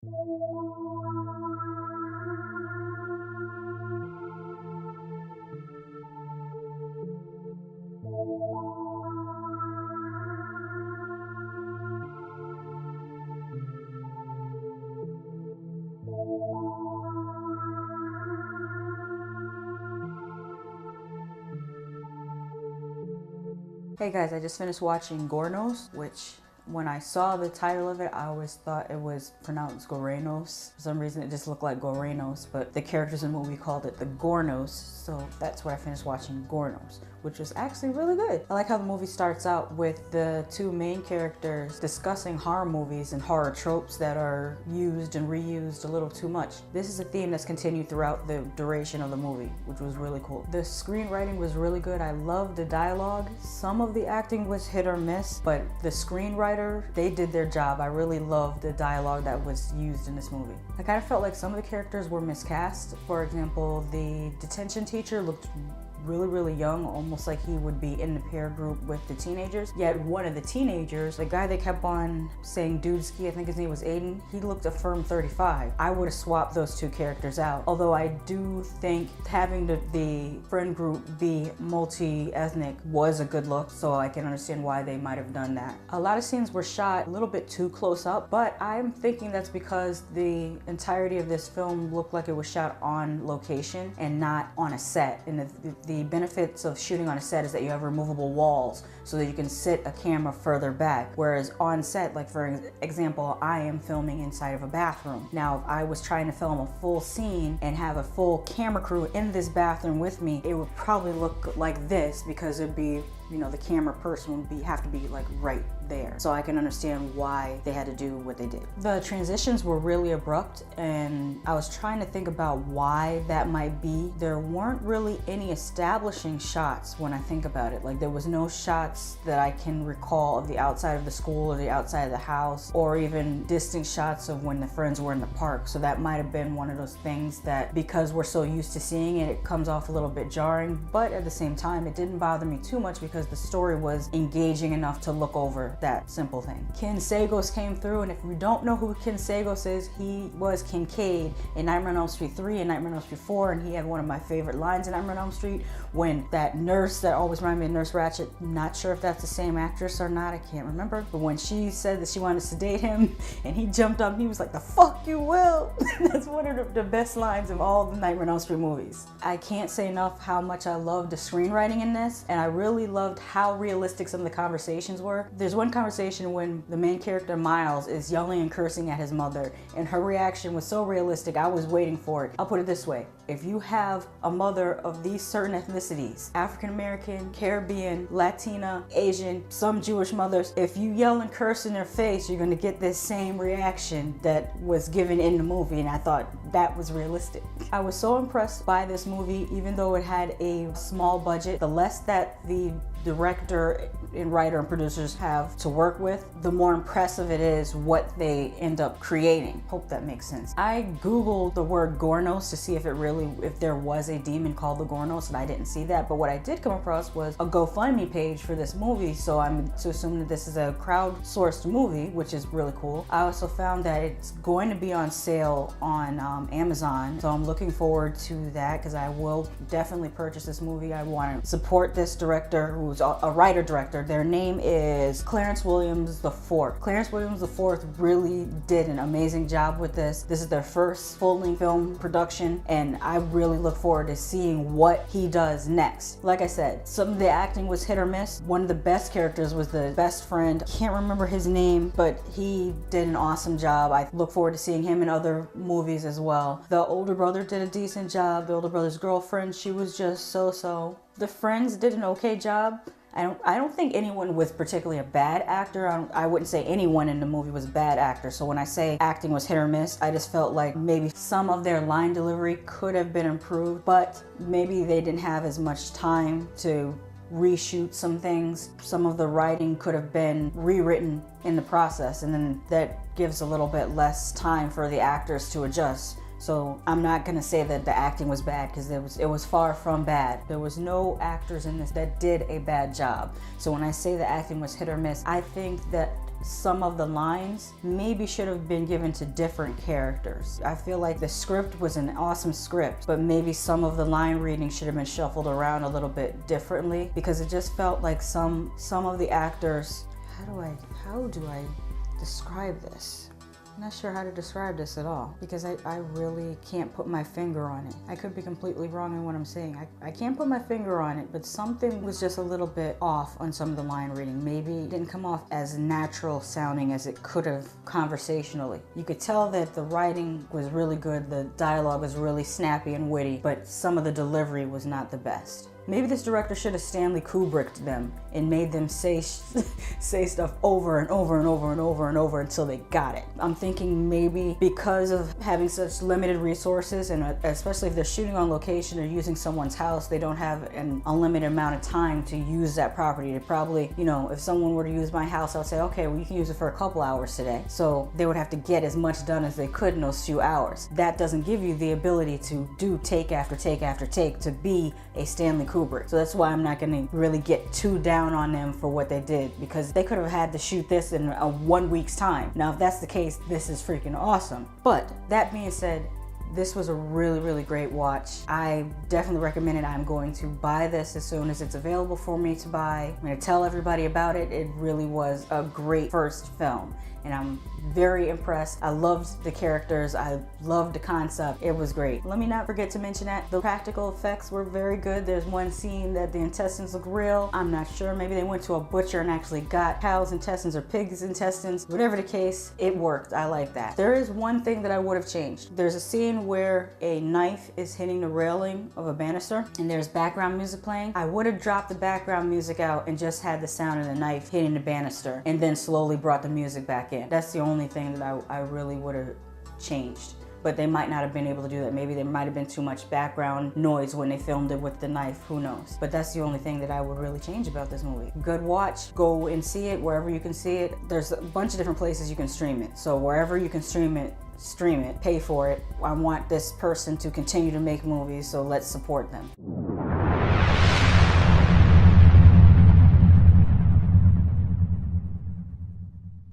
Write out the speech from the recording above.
Hey guys, I just finished watching Gorenos, which when I saw the title of it, I always thought it was pronounced Gorenos. For some reason, it just looked like Gorenos, but the characters in the movie called it the Gorenos, so that's where I finished watching Gorenos, which was actually really good. I like how the movie starts out with the two main characters discussing horror movies and horror tropes that are used and reused a little too much. This is a theme that's continued throughout the duration of the movie, which was really cool. The screenwriting was really good. I loved the dialogue. Some of the acting was hit or miss, but the screenwriter, they did their job. I really loved the dialogue that was used in this movie. I kind of felt like some of the characters were miscast. For example, the detention teacher looked really young, almost like he would be in the peer group with the teenagers. Yet one of the teenagers, the guy they kept on saying Dudeski, I think his name was Aiden, he looked a firm 35. I would have swapped those two characters out. Although I do think having the friend group be multi-ethnic was a good look, so I can understand why they might have done that. A lot of scenes were shot a little bit too close up, but I'm thinking that's because the entirety of this film looked like it was shot on location and not on a set. And the benefits of shooting on a set is that you have removable walls so that you can sit a camera further back. Whereas on set, like for example, I am filming inside of a bathroom. Now, if I was trying to film a full scene and have a full camera crew in this bathroom with me, it would probably look like this because it'd be, you know, the camera person would have to be like right there. So I can understand why they had to do what they did. The transitions were really abrupt, and I was trying to think about why that might be. There weren't really any establishing shots when I think about it. Like, there was no shots that I can recall of the outside of the school or the outside of the house, or even distant shots of when the friends were in the park. So that might have been one of those things that, because we're so used to seeing it, it comes off a little bit jarring, but at the same time, it didn't bother me too much because the story was engaging enough to look over that simple thing. Ken Sagos came through, and if you don't know who Ken Sagos is, he was Kincaid in Nightmare on Elm Street 3 and Nightmare on Elm Street 4, and he had one of my favorite lines in Nightmare on Elm Street when that nurse that always reminded me of Nurse Ratched, not sure if that's the same actress or not, I can't remember, but when she said that she wanted to sedate him and he jumped up and he was like, "The fuck you will." That's one of the best lines of all the Nightmare on Elm Street movies. I can't say enough how much I loved the screenwriting in this, and I really loved how realistic some of the conversations were. There's one conversation when the main character Miles is yelling and cursing at his mother, and her reaction was so realistic, I was waiting for it. I'll put it this way: if you have a mother of these certain ethnicities, African American, Caribbean, Latina, Asian, some Jewish mothers, if you yell and curse in their face, you're gonna get this same reaction that was given in the movie, and I thought that was realistic. I was so impressed by this movie, even though it had a small budget. The less that the director and writer and producers have to work with, the more impressive it is what they end up creating. Hope that makes sense. I googled the word Gorenos to see if there was a demon called the Gorenos, and I didn't see that, but what I did come across was a GoFundMe page for this movie, so I'm to assume that this is a crowdsourced movie, which is really cool. I also found that it's going to be on sale on Amazon, so I'm looking forward to that because I will definitely purchase this movie. I want to support this director, who's a writer-director. Their name is Clarence Williams IV. Clarence Williams IV really did an amazing job with this. This is their first full-length film production, and I really look forward to seeing what he does next. Like I said, some of the acting was hit or miss. One of the best characters was the best friend. Can't remember his name, but he did an awesome job. I look forward to seeing him in other movies as well. The older brother did a decent job. The older brother's girlfriend, she was just so-so. The friends did an okay job. I don't think anyone was particularly a bad actor. I wouldn't say anyone in the movie was a bad actor. So when I say acting was hit or miss, I just felt like maybe some of their line delivery could have been improved, but maybe they didn't have as much time to reshoot some things. Some of the writing could have been rewritten in the process, and then that gives a little bit less time for the actors to adjust. So I'm not gonna say that the acting was bad, because it was far from bad. There was no actors in this that did a bad job. So when I say the acting was hit or miss, I think that some of the lines maybe should have been given to different characters. I feel like the script was an awesome script, but maybe some of the line reading should have been shuffled around a little bit differently, because it just felt like some of the actors, how do I describe this? I'm not sure how to describe this at all, because I really can't put my finger on it. I could be completely wrong in what I'm saying. I can't put my finger on it, but something was just a little bit off on some of the line reading. Maybe it didn't come off as natural sounding as it could have conversationally. You could tell that the writing was really good, the dialogue was really snappy and witty, but some of the delivery was not the best. Maybe this director should have Stanley Kubricked them and made them say stuff over and over and over and over and over until they got it. I'm thinking maybe because of having such limited resources, and especially if they're shooting on location or using someone's house, they don't have an unlimited amount of time to use that property. They probably, you know, if someone were to use my house, I would say, okay, well, you can use it for a couple hours today. So they would have to get as much done as they could in those few hours. That doesn't give you the ability to do take after take after take to be a Stanley Kubrick. So that's why I'm not going to really get too down on them for what they did, because they could have had to shoot this in a 1 week's time. Now, if that's the case, this is freaking awesome. But that being said, this was a really, really great watch. I definitely recommend it. I'm going to buy this as soon as it's available for me to buy. I'm going to tell everybody about it. It really was a great first film, and I'm very impressed. I loved the characters. I loved the concept. It was great. Let me not forget to mention that the practical effects were very good. There's one scene that the intestines look real. I'm not sure. Maybe they went to a butcher and actually got cow's intestines or pig's intestines. Whatever the case, it worked. I like that. There is one thing that I would have changed. There's a scene where a knife is hitting the railing of a banister and there's background music playing. I would have dropped the background music out and just had the sound of the knife hitting the banister, and then slowly brought the music back in. That's the only thing that I really would have changed. But they might not have been able to do that. Maybe there might have been too much background noise when they filmed it with the knife, who knows. But that's the only thing that I would really change about this movie. Good watch, go and see it wherever you can see it. There's a bunch of different places you can stream it. So wherever you can stream it, pay for it. I want this person to continue to make movies, so let's support them.